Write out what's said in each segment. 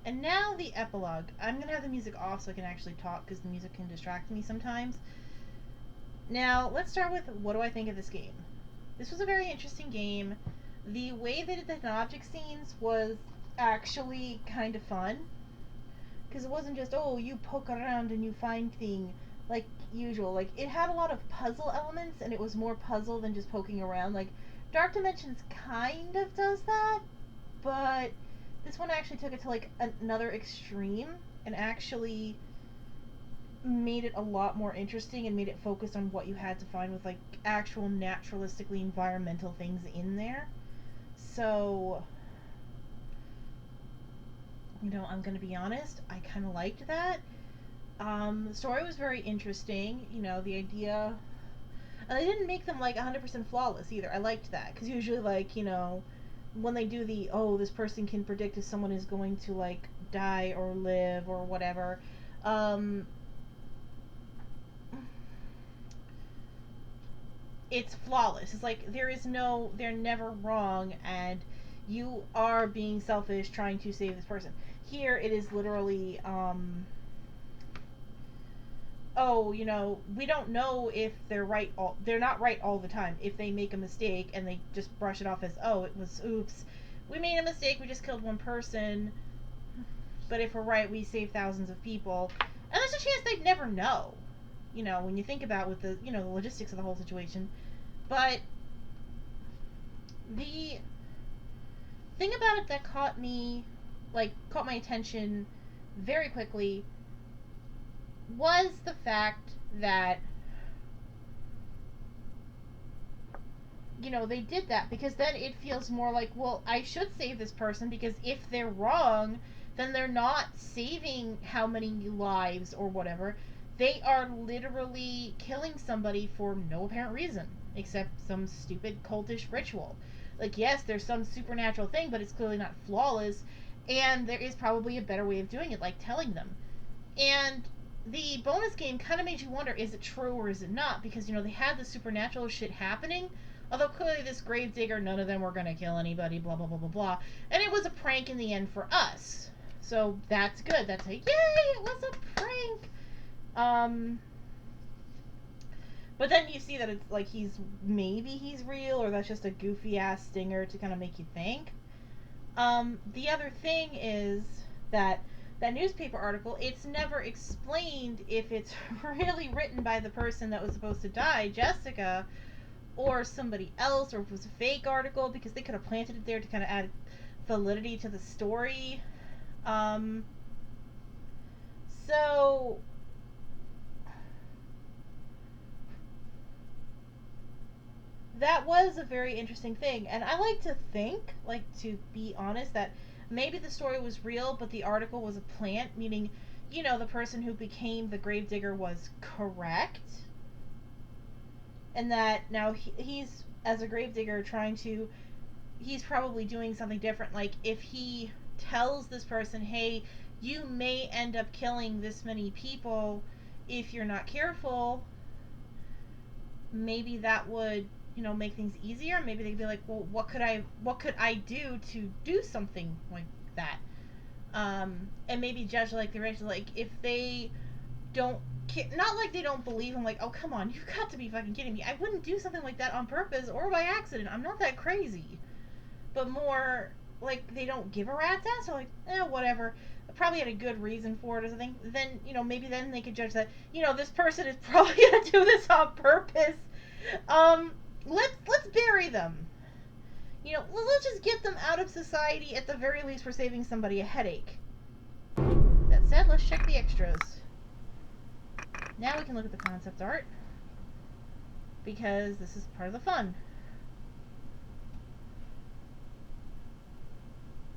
And now the epilogue. I'm going to have the music off so I can actually talk because the music can distract me sometimes. Now, let's start with what do I think of this game? This was a very interesting game. The way they did the object scenes was actually kind of fun. Because it wasn't just, oh, you poke around and you find thing like usual. Like, it had a lot of puzzle elements, and it was more puzzle than just poking around. Like, Dark Dimensions kind of does that, but this one actually took it to like another extreme and actually made it a lot more interesting and made it focus on what you had to find with like actual naturalistically environmental things in there. So, I'm gonna be honest, I kind of liked that. The story was very interesting. The idea. And they didn't make them like 100% flawless either. I liked that because usually, like, when they do the, oh, this person can predict if someone is going to like die or live or whatever. Um, it's flawless. It's like they're never wrong, and you are being selfish trying to save this person. Here, it is literally, oh, we don't know if they're not right all the time. If they make a mistake and they just brush it off as, oh, it was oops, we made a mistake, we just killed one person. But if we're right, we save thousands of people, and there's a chance they'd never know. When you think about with the logistics of the whole situation. But the thing about it that caught my attention very quickly was the fact that they did that because then it feels more like, well, I should save this person because if they're wrong, then they're not saving how many lives or whatever. They are literally killing somebody for no apparent reason except some stupid cultish ritual. Like, yes, there's some supernatural thing, but it's clearly not flawless, and there is probably a better way of doing it, like telling them. And the bonus game kind of made you wonder, is it true or is it not? Because they had the supernatural shit happening. Although clearly this gravedigger, none of them were gonna kill anybody, blah blah blah blah blah. And it was a prank in the end for us. So that's good. That's like, yay, it was a prank. But then you see that it's like maybe he's real, or that's just a goofy ass stinger to kind of make you think. The other thing is that that newspaper article, it's never explained if it's really written by the person that was supposed to die, Jessica, or somebody else, or if it was a fake article, because they could have planted it there to kind of add validity to the story. Um, so that was a very interesting thing, and I like to think, like, to be honest, that maybe the story was real, but the article was a plant, meaning, the person who became the gravedigger was correct, and that now he's, as a gravedigger, he's probably doing something different. Like, if he tells this person, hey, you may end up killing this many people if you're not careful, maybe that would make things easier. Maybe they'd be like, well, what could I do to do something like that, and maybe judge like the original, like if they don't not like they don't believe him, like, oh come on, you've got to be fucking kidding me, I wouldn't do something like that on purpose or by accident, I'm not that crazy. But more like they don't give a rat's ass, or like, whatever, probably had a good reason for it or something. Then maybe then they could judge that this person is probably gonna do this on purpose. um let's bury them. Let's just get them out of society. At the very least, we're saving somebody a headache. That said, let's check the extras. Now we can look at the concept art, because this is part of the fun.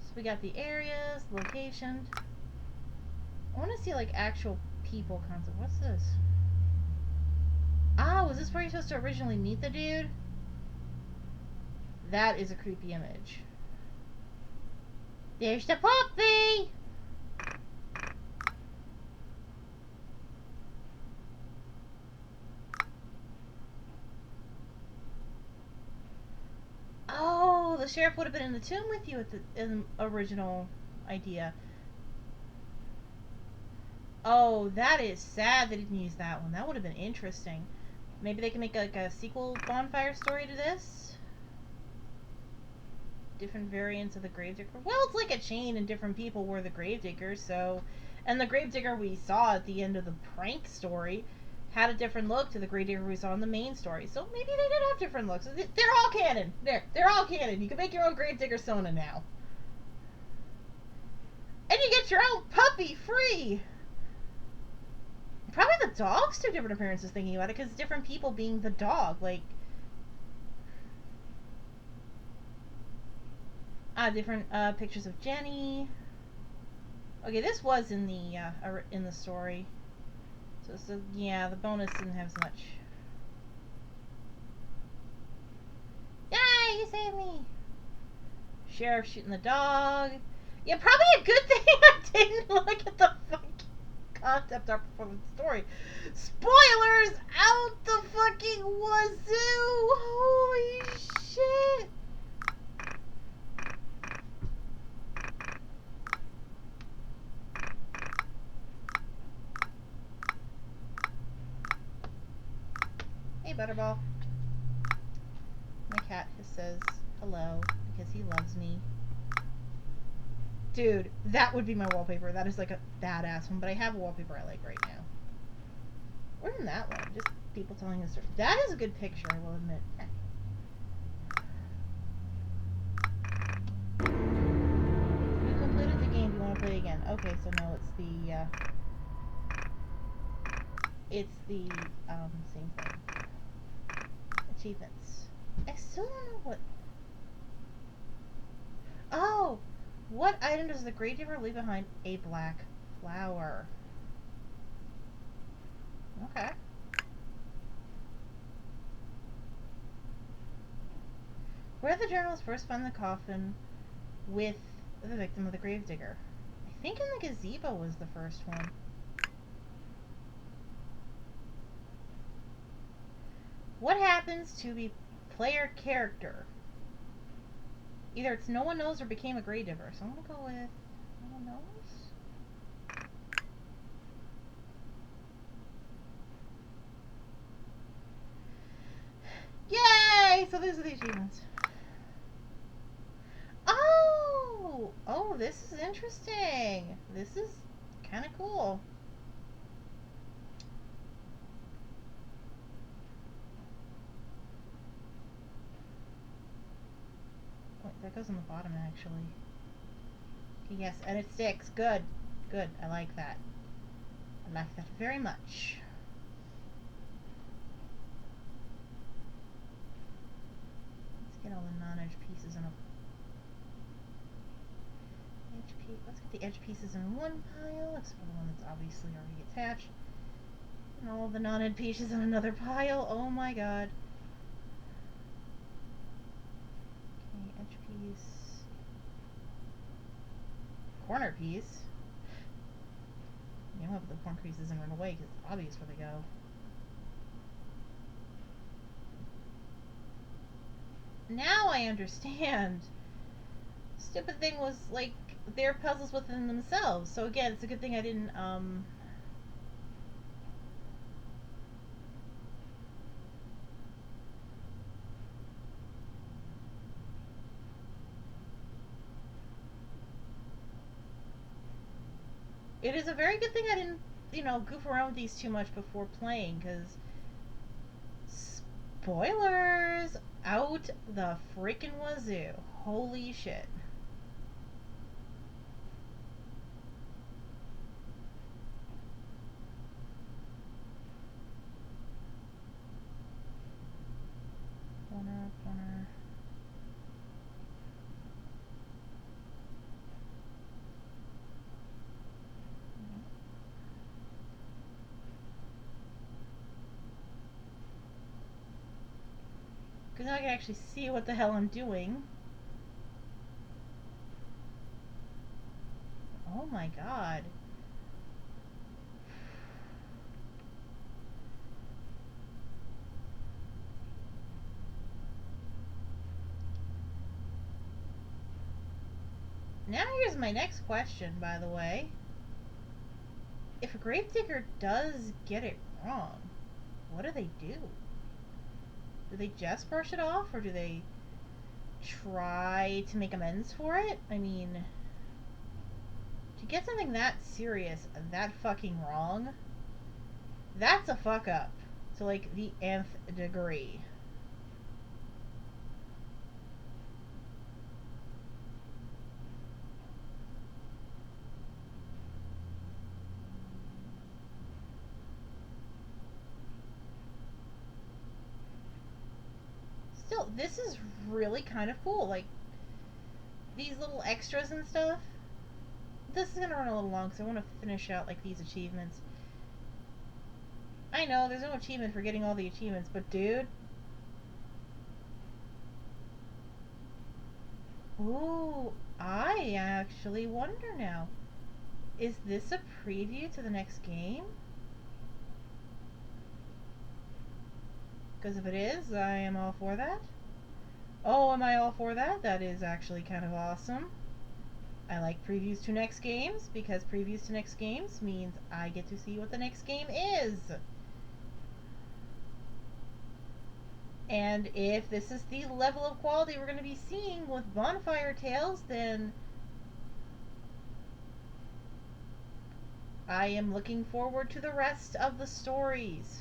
So we got the areas, location. I want to see like actual people concept. What's this? Ah, was this where you're supposed to originally meet the dude? That is a creepy image. There's the puppy! Oh, the sheriff would have been in the tomb with you at the original idea. Oh, that is sad they didn't use that one. That would have been interesting. Maybe they can make like a sequel bonfire story to this. Different variants of the gravedigger. Well, it's like a chain, and different people were the gravediggers. So, and the gravedigger we saw at the end of the prank story had a different look to the gravedigger we saw in the main story. So maybe they did have different looks. They're all canon. They're all canon. You can make your own gravedigger Sona now, and you get your own puppy free. Probably the dog's two different appearances thinking about it, because different people being the dog. Like, different pictures of Jenny. Okay, this was in the story. So yeah, the bonus didn't have as much. Yay, you saved me! Sheriff shooting the dog. Yeah, probably a good thing I didn't look at the fucking concept art before the story. Spoilers out the fucking wazoo! Holy shit! Hey, Butterball. My cat says hello because he loves me. Dude, that would be my wallpaper. That is like a badass one, but I have a wallpaper I like right now. Or in that one, just people telling a story. That is a good picture, I will admit. You completed the game. Do you want to play again? Okay, so no, it's the same thing. Achievements. I still don't know what. Oh, what item does the gravedigger leave behind? A black flower. Okay. Where did the journalist first find the coffin with the victim of the gravedigger? I think in the gazebo was the first one. What happens to the player character? Either it's no one knows or became a gravedigger. So I'm gonna go with no one knows. Yay! So these are the achievements. Oh, this is interesting. This is kind of cool. Wait, that goes on the bottom actually. Okay, yes, and it sticks. Good. Good. I like that. I like that very much. Let's get all the non-edge pieces in a let's get the edge pieces in one pile, except for the one that's obviously already attached. And all the non-edge pieces in another pile. Oh my god. Okay, edge piece. Corner piece. I'm gonna put the corner pieces in right away because it's obvious where they go. Now I understand. Stupid thing was like they're puzzles within themselves. So again, it's a good thing I didn't It is a very good thing I didn't, goof around with these too much before playing, because spoilers out the freaking wazoo. Holy shit. Corner. Because now I can actually see what the hell I'm doing. Oh my god. Now here's my next question, by the way. if a gravedigger does get it wrong, what do they do? Do they just brush it off, or do they try to make amends for it? I mean, to get something that serious, that fucking wrong, that's a fuck up to like the nth degree. Still, this is really kind of cool. Like, these little extras and stuff. This is gonna run a little long because I want to finish out like these achievements. I know there's no achievement for getting all the achievements, but dude. Ooh, I actually wonder now. Is this a preview to the next game? Because if it is, I am all for that. Oh, am I all for that? That is actually kind of awesome. I like previews to next games because previews to next games means I get to see what the next game is. And if this is the level of quality we're going to be seeing with Bonfire Tales, then I am looking forward to the rest of the stories.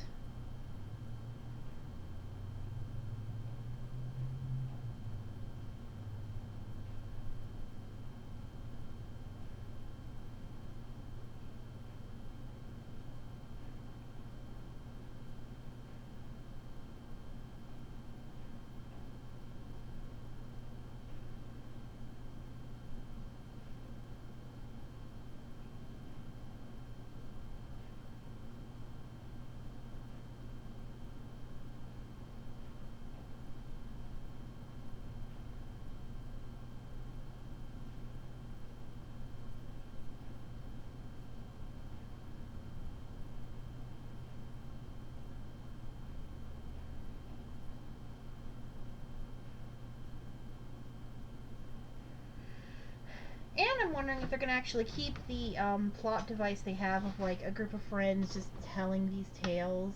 And I'm wondering if they're going to actually keep the plot device they have of like a group of friends just telling these tales.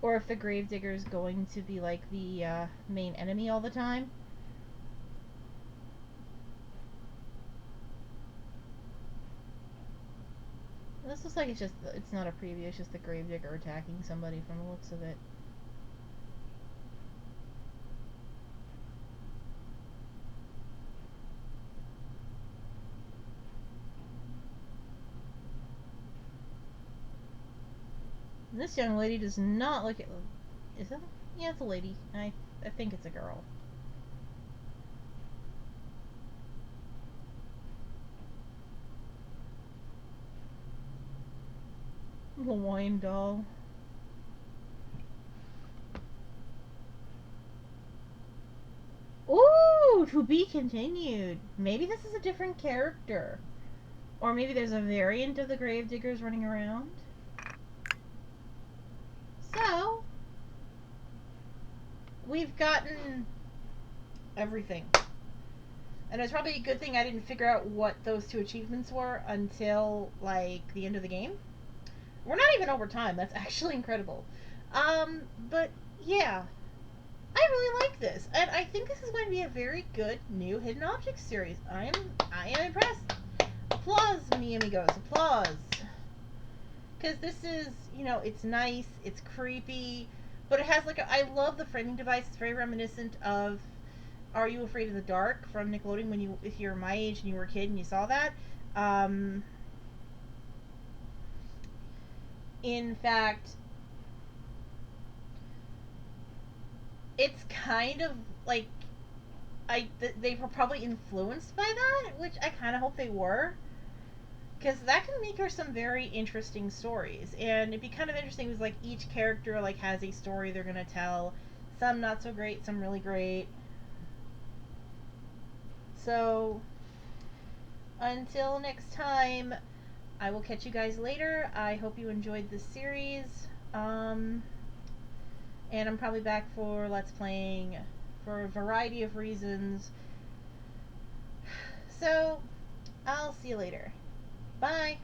Or if the gravedigger is going to be like the main enemy all the time. This looks like it's not a preview, it's just the gravedigger attacking somebody from the looks of it. This young lady does not look at... Is it? Yeah, it's a lady. I think it's a girl. Hawaiian doll. Ooh, to be continued. Maybe this is a different character. Or maybe there's a variant of the gravediggers running around. So, we've gotten everything. And it's probably a good thing I didn't figure out what those two achievements were until, like, the end of the game. We're not even over time. That's actually incredible. But, yeah. I really like this. And I think this is going to be a very good new Hidden Objects series. I am impressed. Applause, mi amigos. Applause. Because this is, it's nice, it's creepy, but it has like I love the framing device. It's very reminiscent of Are You Afraid of the Dark from Nickelodeon if you're my age and you were a kid and you saw that. In fact, it's kind of like they were probably influenced by that, which I kind of hope they were. Because that can make her some very interesting stories, and it'd be kind of interesting because like each character like has a story they're gonna tell, some not so great, some really great. So until next time, I will catch you guys later. I hope you enjoyed this series, and I'm probably back for Let's Playing for a variety of reasons. So I'll see you later. Bye.